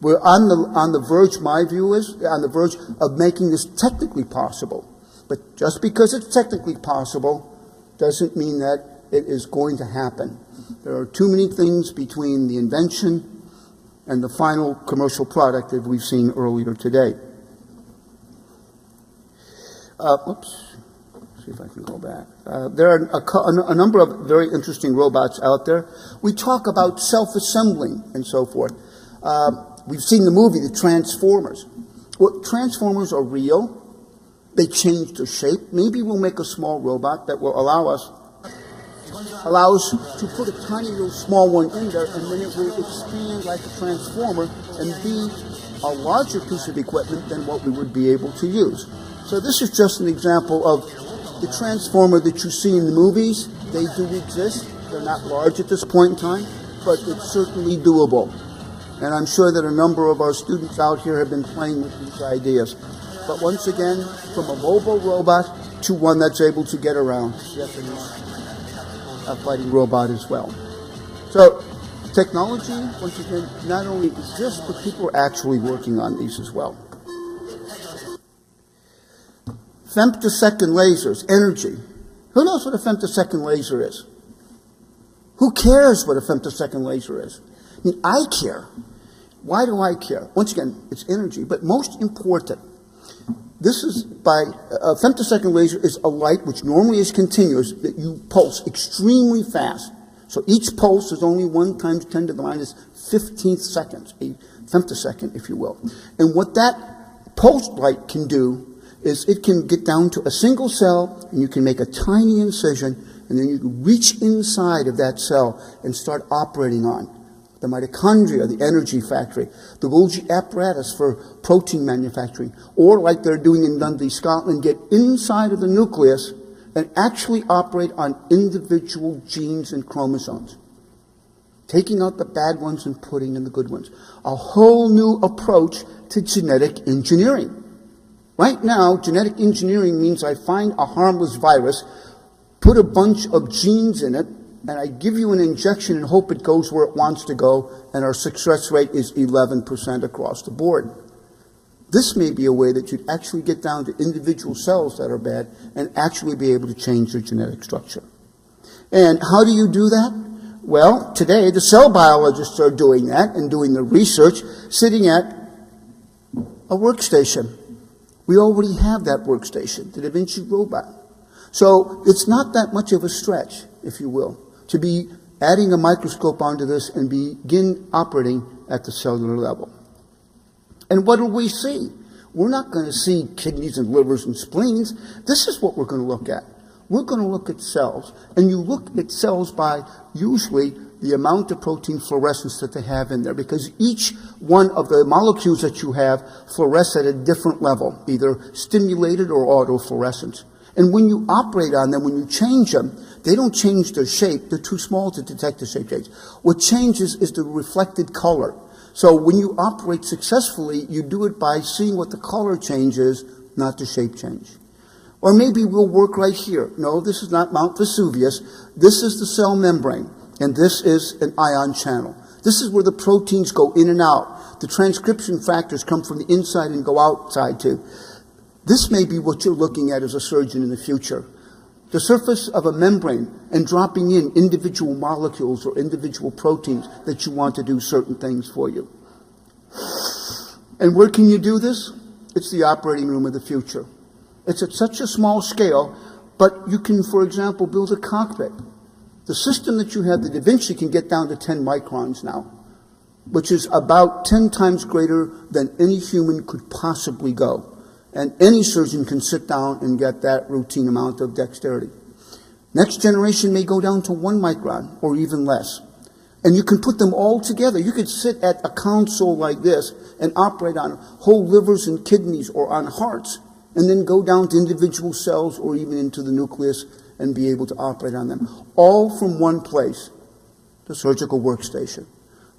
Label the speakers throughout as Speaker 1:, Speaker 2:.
Speaker 1: We're on the verge, my view is, on the verge of making this technically possible. But just because it's technically possible doesn't mean that it is going to happen. There are too many things between the invention and the final commercial product that we've seen earlier today. Oops. See if I can go back. There are a number of very interesting robots out there. We talk about self-assembling and so forth. We've seen the movie, The Transformers. Well, Transformers are real. They change their shape. Maybe we'll make a small robot that will allow us to put a tiny little small one in there, and then it will expand like a transformer and be a larger piece of equipment than what we would be able to use. So this is just an example of the transformer that you see in the movies. They do exist. They're not large at this point in time, but it's certainly doable. And I'm sure that a number of our students out here have been playing with these ideas. But once again, from a mobile robot to one that's able to get around. Japanese a fighting robot as well. So technology, once again, not only exists, but people are actually working on these as well. Femtosecond lasers, energy. Who knows what a femtosecond laser is? Who cares what a femtosecond laser is? I mean, I care. Why do I care? Once again, it's energy, but most important, this is a femtosecond laser is a light which normally is continuous that you pulse extremely fast. So each pulse is only 1 times 10 to the minus 15th seconds, a femtosecond, if you will. And what that pulse light can do is it can get down to a single cell, and you can make a tiny incision, and then you can reach inside of that cell and start operating on the mitochondria, the energy factory, the Golgi apparatus for protein manufacturing, or like they're doing in Dundee, Scotland, get inside of the nucleus and actually operate on individual genes and chromosomes, taking out the bad ones and putting in the good ones. A whole new approach to genetic engineering. Right now, genetic engineering means I find a harmless virus, put a bunch of genes in it, and I give you an injection and hope it goes where it wants to go, and our success rate is 11% across the board. This may be a way that you'd actually get down to individual cells that are bad and actually be able to change their genetic structure. And how do you do that? Well, today the cell biologists are doing that and doing the research, sitting at a workstation. We already have that workstation, the Da Vinci robot. So it's not that much of a stretch, if you will, to be adding a microscope onto this and begin operating at the cellular level. And what will we see? We're not going to see kidneys and livers and spleens. This is what we're going to look at. We're going to look at cells, and you look at cells by usually the amount of protein fluorescence that they have in there, because each one of the molecules that you have fluoresce at a different level, either stimulated or autofluorescent. And when you operate on them, when you change them, they don't change their shape. They're too small to detect the shape change. What changes is the reflected color. So when you operate successfully, you do it by seeing what the color change is, not the shape change. Or maybe we'll work right here. No, this is not Mount Vesuvius. This is the cell membrane, and this is an ion channel. This is where the proteins go in and out. The transcription factors come from the inside and go outside too. This may be what you're looking at as a surgeon in the future. The surface of a membrane and dropping in individual molecules or individual proteins that you want to do certain things for you. And where can you do this? It's the operating room of the future. It's at such a small scale, but you can, for example, build a cockpit. The system that you have, the Da Vinci, can get down to 10 microns now, which is about 10 times greater than any human could possibly go. And any surgeon can sit down and get that routine amount of dexterity. Next generation may go down to 1 micron or even less. And you can put them all together. You could sit at a console like this and operate on whole livers and kidneys or on hearts, and then go down to individual cells or even into the nucleus and be able to operate on them. All from one place, the surgical workstation.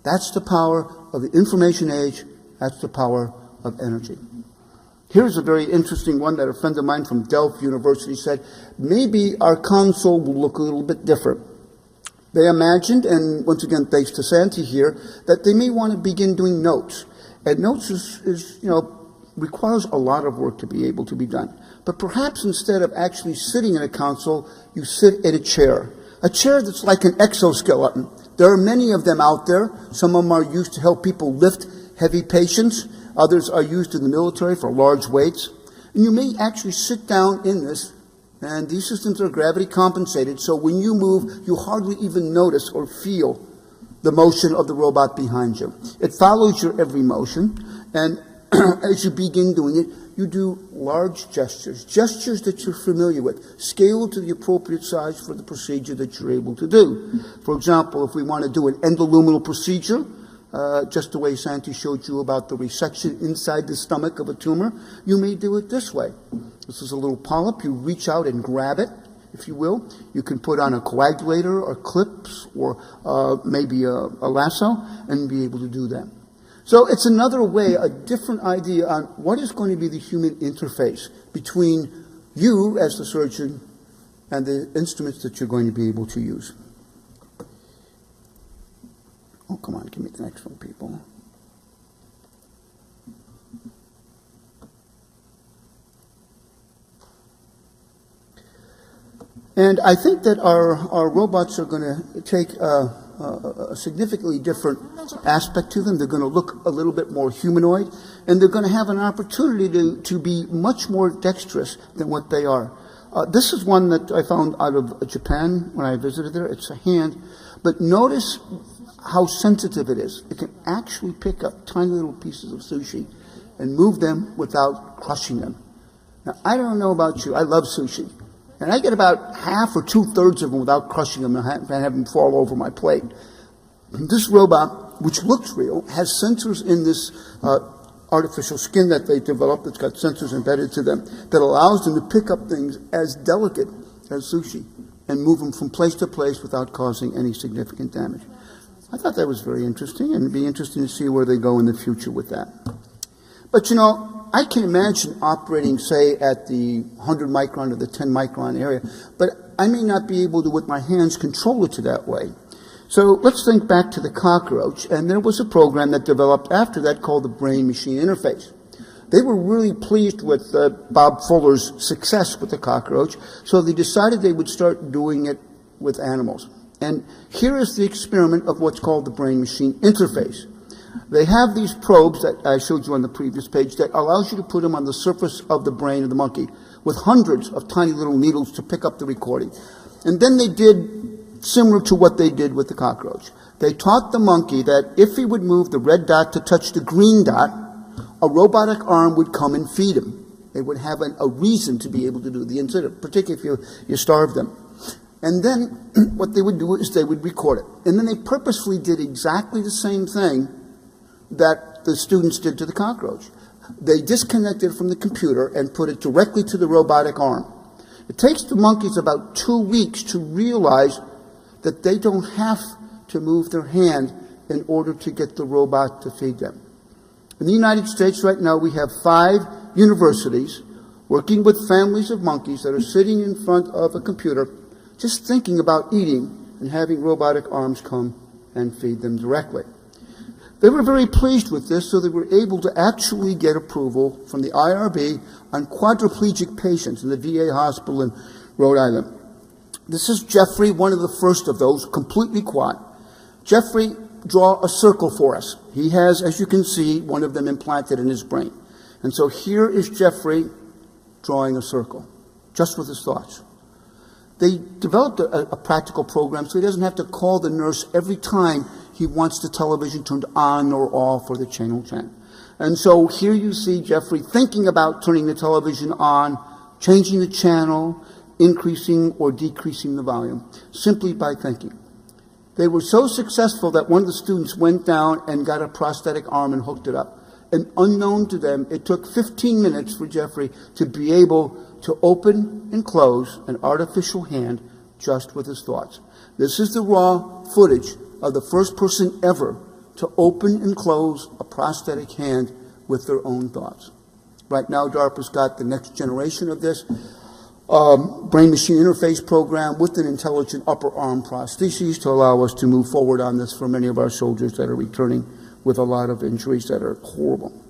Speaker 1: That's the power of the information age. That's the power of energy. Here's a very interesting one that a friend of mine from Delft University said, maybe our console will look a little bit different. They imagined, and once again thanks to Santi here, that they may want to begin doing notes. And notes is requires a lot of work to be able to be done. But perhaps instead of actually sitting in a console, you sit in a chair that's like an exoskeleton. There are many of them out there. Some of them are used to help people lift heavy patients. Others are used in the military for large weights. And you may actually sit down in this, and these systems are gravity compensated, so when you move, you hardly even notice or feel the motion of the robot behind you. It follows your every motion, and as you begin doing it, you do large gestures that you're familiar with, scaled to the appropriate size for the procedure that you're able to do. For example, if we want to do an endoluminal procedure, just the way Santi showed you about the resection inside the stomach of a tumor, you may do it this way. This is a little polyp. You reach out and grab it, if you will. You can put on a coagulator or clips or maybe a lasso and be able to do that. So it's another way, a different idea on what is going to be the human interface between you as the surgeon and the instruments that you're going to be able to use. Oh, come on, give me the next one, people. And I think that our robots are going to take a significantly different aspect to them. They're going to look a little bit more humanoid, and they're going to have an opportunity to be much more dexterous than what they are. This is one that I found out of Japan when I visited there. It's a hand, but notice how sensitive it is. It can actually pick up tiny little pieces of sushi and move them without crushing them. Now, I don't know about you. I love sushi. And I get about half or two-thirds of them without crushing them and have them fall over my plate. This robot, which looks real, has sensors in this artificial skin that they developed that's got sensors embedded to them that allows them to pick up things as delicate as sushi and move them from place to place without causing any significant damage. I thought that was very interesting, and it'd be interesting to see where they go in the future with that. But I can imagine operating, say, at the 100 micron or the 10 micron area, but I may not be able to, with my hands, control it to that way. So let's think back to the cockroach, and there was a program that developed after that called the brain-machine interface. They were really pleased with Bob Fuller's success with the cockroach, so they decided they would start doing it with animals. And here is the experiment of what's called the brain-machine interface. They have these probes that I showed you on the previous page that allows you to put them on the surface of the brain of the monkey with hundreds of tiny little needles to pick up the recording. And then they did similar to what they did with the cockroach. They taught the monkey that if he would move the red dot to touch the green dot, a robotic arm would come and feed him. They would have a reason to be able to do the incident, particularly if you starve them. And then what they would do is they would record it. And then they purposefully did exactly the same thing that the students did to the cockroach. They disconnected it from the computer and put it directly to the robotic arm. It takes the monkeys about 2 weeks to realize that they don't have to move their hand in order to get the robot to feed them. In the United States right now, we have 5 universities working with families of monkeys that are sitting in front of a computer just thinking about eating and having robotic arms come and feed them directly. They were very pleased with this, so they were able to actually get approval from the IRB on quadriplegic patients in the VA hospital in Rhode Island. This is Jeffrey, one of the first of those, completely quad. Jeffrey, draw a circle for us. He has, as you can see, one of them implanted in his brain. And so here is Jeffrey drawing a circle, just with his thoughts. They developed a practical program so he doesn't have to call the nurse every time he wants the television turned on or off or the channel change. And so here you see Jeffrey thinking about turning the television on, changing the channel, increasing or decreasing the volume, simply by thinking. They were so successful that one of the students went down and got a prosthetic arm and hooked it up. And unknown to them, it took 15 minutes for Jeffrey to be able to open and close an artificial hand just with his thoughts. This is the raw footage of the first person ever to open and close a prosthetic hand with their own thoughts. Right now, DARPA's got the next generation of this brain-machine interface program with an intelligent upper arm prosthesis to allow us to move forward on this for many of our soldiers that are returning with a lot of injuries that are horrible.